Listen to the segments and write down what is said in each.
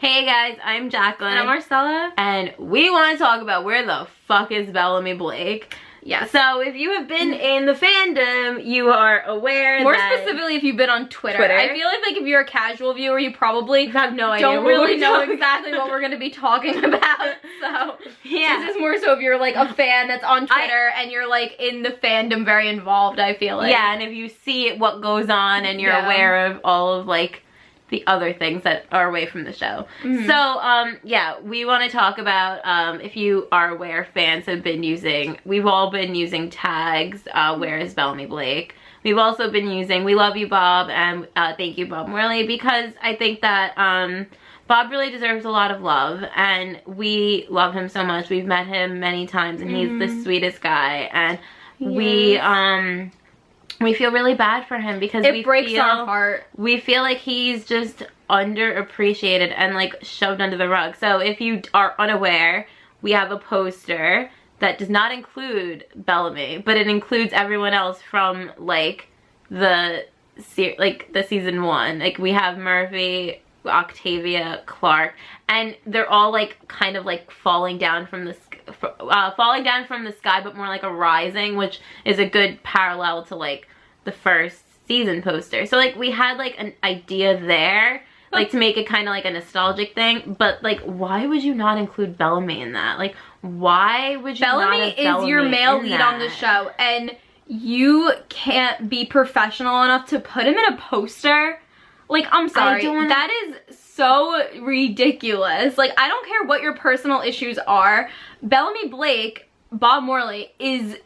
Hey guys, I'm Jacqueline. And I'm Marcella. And we want to talk about where the fuck is Bellamy Blake. Yeah. So if you have been in the fandom, you are aware More that... specifically if you've been on Twitter. I feel like if you're a casual viewer, you probably have no idea don't really know exactly what we're going to be talking about. So yeah. This is more so if you're like a fan that's on Twitter and you're like in the fandom very involved, I feel like. Yeah, and if you see what goes on and you're aware of all of like the other things that are away from the show. So, yeah, we want to talk about, if you are aware, fans have been using, we've all been using tags, where is Bellamy Blake? We've also been using We Love You Bob and Thank You Bob Morley, because I think that Bob really deserves a lot of love, and we love him so much. We've met him many times, and he's the sweetest guy, and we feel really bad for him because it breaks our heart. We feel like he's just underappreciated and like shoved under the rug. So if you are unaware, we have a poster that does not include Bellamy, but it includes everyone else from like the season 1. Like we have Murphy, Octavia, Clark, and they're all like kind of like falling down from the sky, but more like a rising, which is a good parallel to like the first season poster. So like we had like an idea there, like to make it kind of like a nostalgic thing, but like why would you not include Bellamy in that? Like why would you Bellamy not have is your male lead that? on the show, and you can't be professional enough to put him in a poster. Like, I'm sorry, that is so ridiculous. Like, I don't care what your personal issues are. Bellamy Blake, Bob Morley, is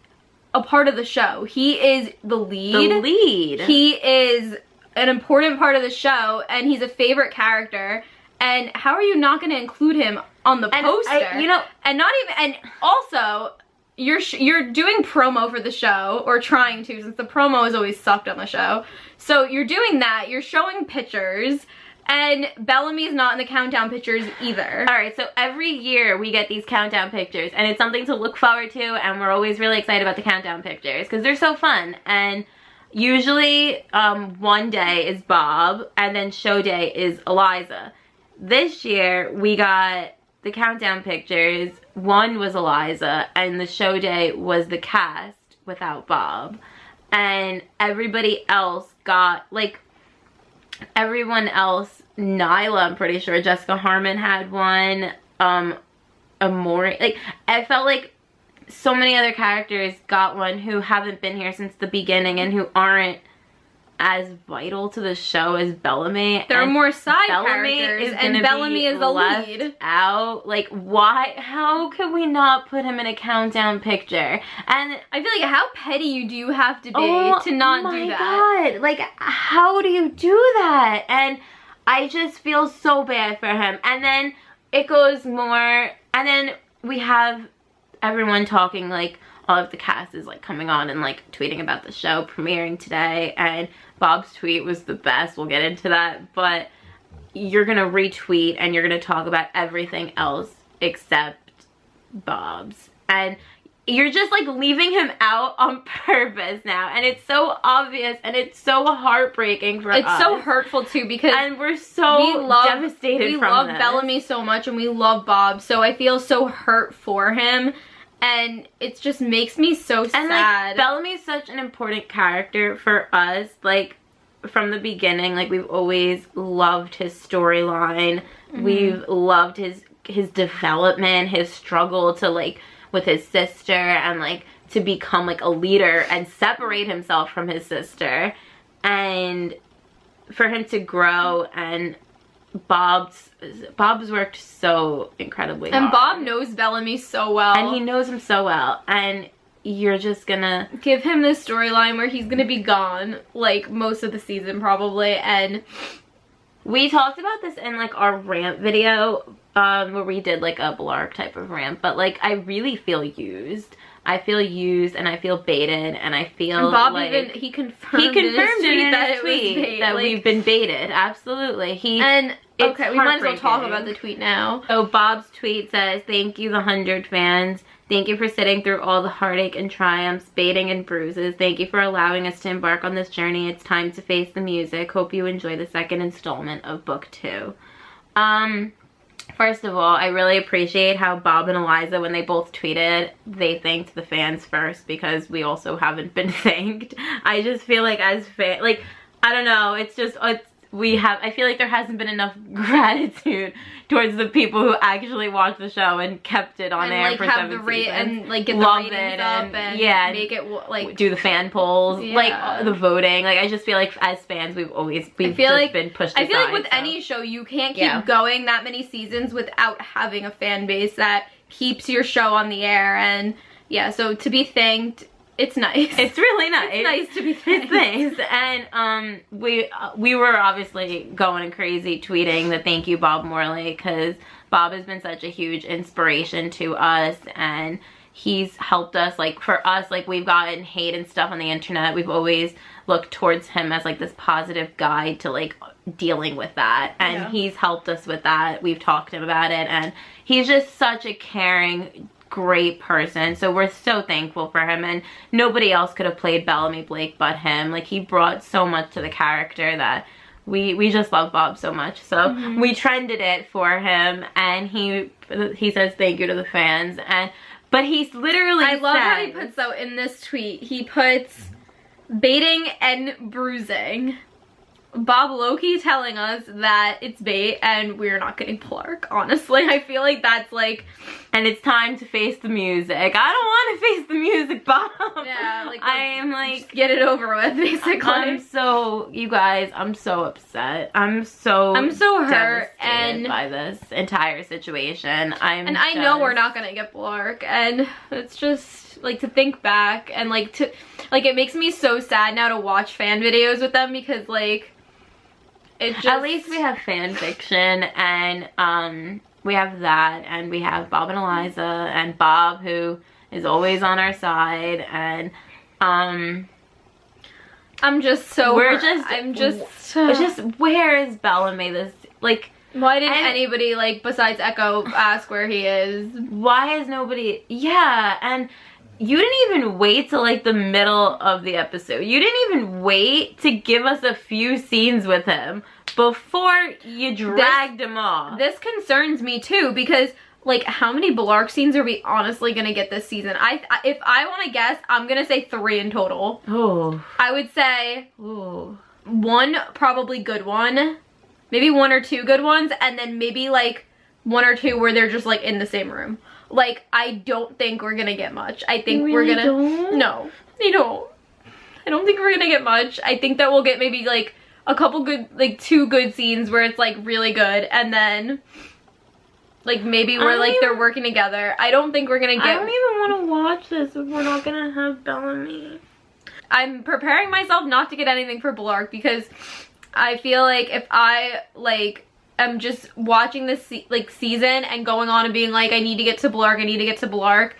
a part of the show. He is the lead. The lead. He is an important part of the show, and he's a favorite character. And how are you not going to include him on the poster? And not even, and also, you're doing promo for the show, or trying to, since the promo has always sucked on the show. So you're doing that, you're showing pictures, and Bellamy's not in the countdown pictures either. Alright, so every year we get these countdown pictures, and it's something to look forward to, and we're always really excited about the countdown pictures, because they're so fun. And usually, one day is Bob, and then show day is Eliza. This year, we got the countdown pictures. One was Eliza, and the show day was the cast without Bob. And everybody else got, like, everyone else, Nyla, I'm pretty sure, Jessica Harmon had one, Amori, like, I felt like so many other characters got one who haven't been here since the beginning and who aren't as vital to the show as Bellamy. There are more side Bellamy characters, and Bellamy is the lead. Out. Like, why? How can we not put him in a countdown picture? And I feel like, how petty do you have to be to not do that? Oh my god. Like, how do you do that? And I just feel so bad for him. And then it goes more, and then we have everyone talking, like, all of the cast is like coming on and like tweeting about the show premiering today, and Bob's tweet was the best. We'll get into that, but you're gonna retweet and you're gonna talk about everything else except Bob's, and you're just like leaving him out on purpose now, and it's so obvious and it's so heartbreaking for us. It's so hurtful too, because and we're so devastated from this. We love Bellamy so much, and we love Bob, so I feel so hurt for him. And it just makes me so sad. Like, Bellamy's such an important character for us, like, from the beginning. Like, we've always loved his storyline. We've loved his development, his struggle to, like, with his sister, and, like, to become, like, a leader and separate himself from his sister. And for him to grow, and Bob's worked so incredibly hard. And Bob knows Bellamy so well. And he knows him so well. And you're just gonna give him this storyline where he's gonna be gone, like, most of the season probably. And we talked about this in, like, our rant video, where we did, like, a Blark type of rant. But, like, I really feel used. I feel used, and I feel baited, and I feel and Bob like... even, he confirmed in his tweet that we've been baited. Absolutely. Okay, we might as well talk about the tweet now. Oh, Bob's tweet says, "Thank you, the 100 fans. Thank you for sitting through all the heartache and triumphs, baiting and bruises. Thank you for allowing us to embark on this journey. It's time to face the music. Hope you enjoy the second installment of book 2. First of all, I really appreciate how Bob and Eliza, when they both tweeted, they thanked the fans first, because we also haven't been thanked. I just feel like as like, I don't know, it's just, I feel like there hasn't been enough gratitude towards the people who actually watched the show and kept it on air for 7 seasons. And like get the ratings up and yeah, make it like do the fan polls, yeah. like the voting. Like I just feel like as fans we've been pushed aside. I feel like with any show you can't keep going that many seasons without having a fan base that keeps your show on the air. And yeah, so to be thanked, it's nice. It's really nice. It's nice to be thanked. It's nice. And we were obviously going crazy tweeting the thank you Bob Morley, because Bob has been such a huge inspiration to us, and he's helped us. Like for us, like we've gotten hate and stuff on the internet, we've always looked towards him as like this positive guide to like dealing with that, and he's helped us with that. We've talked to him about it, and he's just such a caring, great person, so we're so thankful for him. And nobody else could have played Bellamy Blake but him. Like he brought so much to the character that we just love Bob so much. So we trended it for him, and he says thank you to the fans. But he's literally, I love how he puts, though, in this tweet, he puts baiting and bruising. Bob Loki telling us that it's bait and we're not getting Plark. Honestly, I feel like that's like, and it's time to face the music. I don't want to face the music, Bob. Yeah, like I am like, just get it over with, basically. You guys, I'm so upset. I'm so hurt and by this entire situation. I know we're not gonna get Plark, and it's just like to think back and like it makes me so sad now to watch fan videos with them, because like, at least we have fan fiction, and we have that, and we have Bob and Eliza, and Bob, who is always on our side, and I'm just so where is Bellamy? This, like, why didn't anybody, like, besides Echo, ask where he is? Why is nobody? Yeah, and you didn't even wait till like the middle of the episode. You didn't even wait to give us a few scenes with him before you dragged him off. This concerns me too, because like, how many Blark scenes are we honestly gonna get this season? If I want to guess, I'm gonna say 3 in total. Oh, I would say 1 probably good one, maybe 1 or 2 good ones, and then maybe like 1 or 2 where they're just like in the same room. Like, I don't think we're gonna get much. I think we're gonna... No, you don't. I don't think we're gonna get much. I think that we'll get maybe like a couple good, like 2 good scenes where it's like really good, and then like maybe where like they're working together. I don't think we're gonna get... I don't even want to watch this if we're not gonna have Bellamy. I'm preparing myself not to get anything for Blark, because I feel like if I like... I'm just watching this season and going on and being like, I need to get to Blark, I need to get to Blark.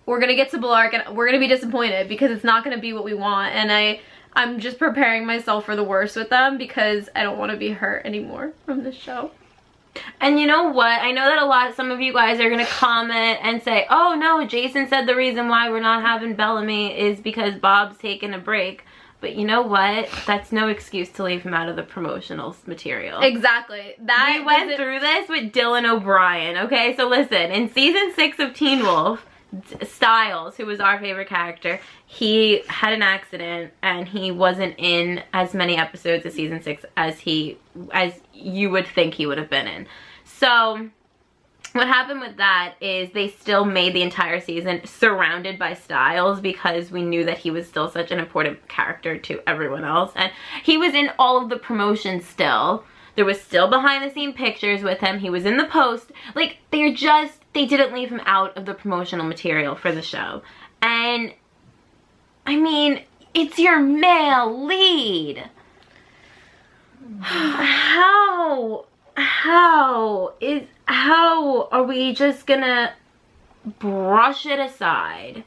We're gonna get to Blark and we're gonna be disappointed, because it's not gonna be what we want. And I'm just preparing myself for the worst with them, because I don't want to be hurt anymore from this show. And you know what? I know that some of you guys are gonna comment and say, oh no, Jason said the reason why we're not having Bellamy is because Bob's taking a break. But you know what? That's no excuse to leave him out of the promotional material. Exactly. We went through this with Dylan O'Brien, okay? So listen, in season 6 of Teen Wolf, Styles, who was our favorite character, he had an accident and he wasn't in as many episodes of season 6 as you would think he would have been in. So what happened with that is they still made the entire season surrounded by Styles, because we knew that he was still such an important character to everyone else. And he was in all of the promotions still. There was still behind the scene pictures with him. He was in the post. Like, they didn't leave him out of the promotional material for the show. And, I mean, it's your male lead. How are we just gonna brush it aside?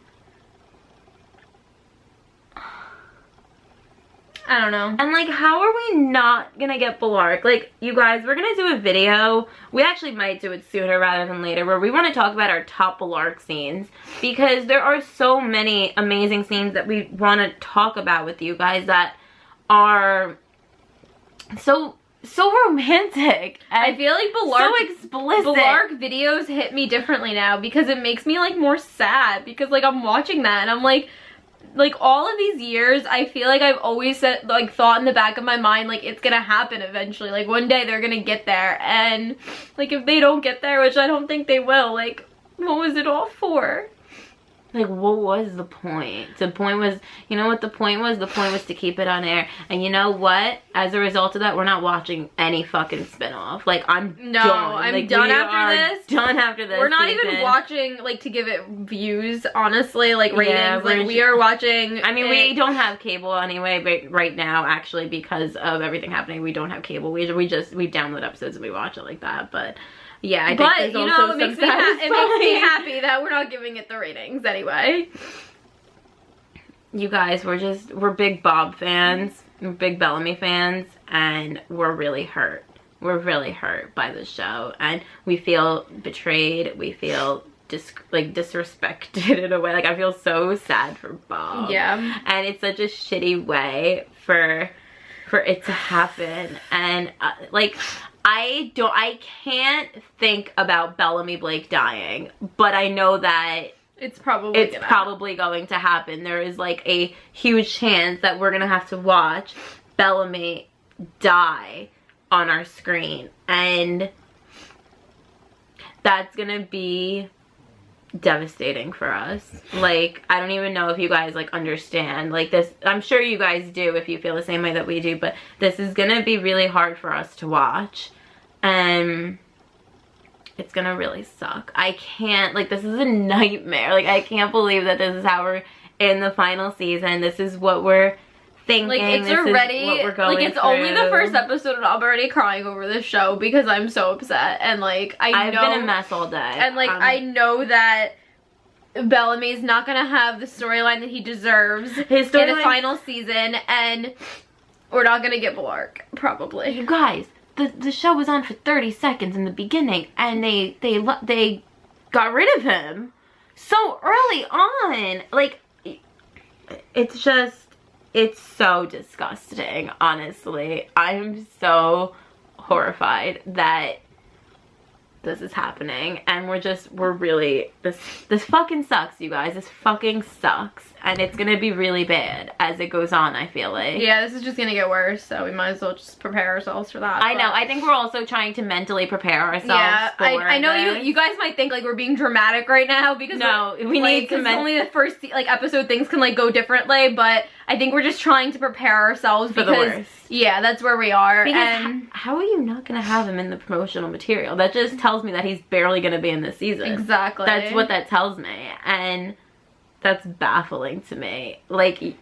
I don't know. And like, how are we not gonna get Blark? Like, you guys, we're gonna do a video. We actually might do it sooner rather than later, where we want to talk about our top Blark scenes, because there are so many amazing scenes that we want to talk about with you guys that are so so romantic. I feel like so explicit. Blark videos hit me differently now because it makes me like more sad because like I'm watching that and I'm like all of these years I feel like I've always said, like, thought in the back of my mind like it's gonna happen eventually, like one day they're gonna get there, and like if they don't get there, which I don't think they will, like what was it all for? Like, what was the point? The point was, you know what the point was? The point was to keep it on air. And you know what? As a result of that, we're not watching any fucking spinoff. Like, I'm done. I'm like, done after this. Done after this. We're not season. even watching, like, to give it views, honestly, like, ratings. Yeah, like, we are watching... I mean, we don't have cable anyway, but right now, actually, because of everything happening, we don't have cable. We download episodes and we watch it like that, but... Yeah, I think there's also it makes me happy that we're not giving it the ratings anyway. You guys, we're big Bob fans, we're big Bellamy fans, and we're really hurt. We're really hurt by the show, and we feel betrayed. We feel disrespected in a way. Like, I feel so sad for Bob. Yeah. And it's such a shitty way for it to happen, and like. I can't think about Bellamy Blake dying, but I know that it's probably going to happen. There is like a huge chance that we're gonna have to watch Bellamy die on our screen, and that's gonna be devastating for us. Like, I don't even know if you guys like understand like this. I'm sure you guys do if you feel the same way that we do, but this is gonna be really hard for us to watch, and it's gonna really suck. I can't, like, this is a nightmare. Like, I can't believe that this is how we're in the final season. This is what we're thinking. Like, it's already, what we're going through. Only the first episode and I'm already crying over this show because I'm so upset, and like I've been a mess all day, and like I know that Bellamy's not gonna have the storyline that he deserves in the final season, and we're not gonna get Blark, probably. You guys, the show was on for 30 seconds in the beginning, and they got rid of him so early on. Like, it's so disgusting, honestly. I'm so horrified that this is happening, and we're really, this fucking sucks, you guys. This fucking sucks, and it's gonna be really bad as it goes on, I feel like. Yeah, this is just gonna get worse, so we might as well just prepare ourselves for that. I know. I think we're also trying to mentally prepare ourselves. Yeah, I know you guys might think like we're being dramatic right now because no, we need to. Only the first like episode things can like go differently, but I think we're just trying to prepare ourselves for the worst. Yeah, that's where we are. Because and how are you not gonna have him in the promotional material? That just tells me that he's barely gonna be in this season. Exactly. That's what that tells me, and that's baffling to me. Like, wait,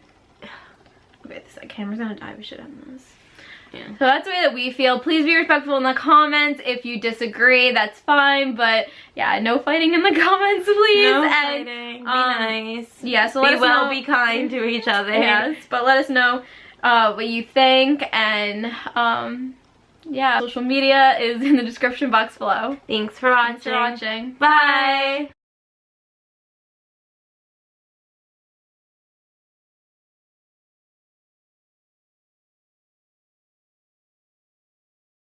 this camera's gonna die. We should end this. Yeah. So that's the way that we feel. Please be respectful in the comments. If you disagree, that's fine. But yeah, no fighting in the comments, please. No fighting. Be nice. Yeah, so let us know. Be kind to each other. Yes, but let us know what you think, and yeah, social media is in the description box below. Thanks for watching. Bye.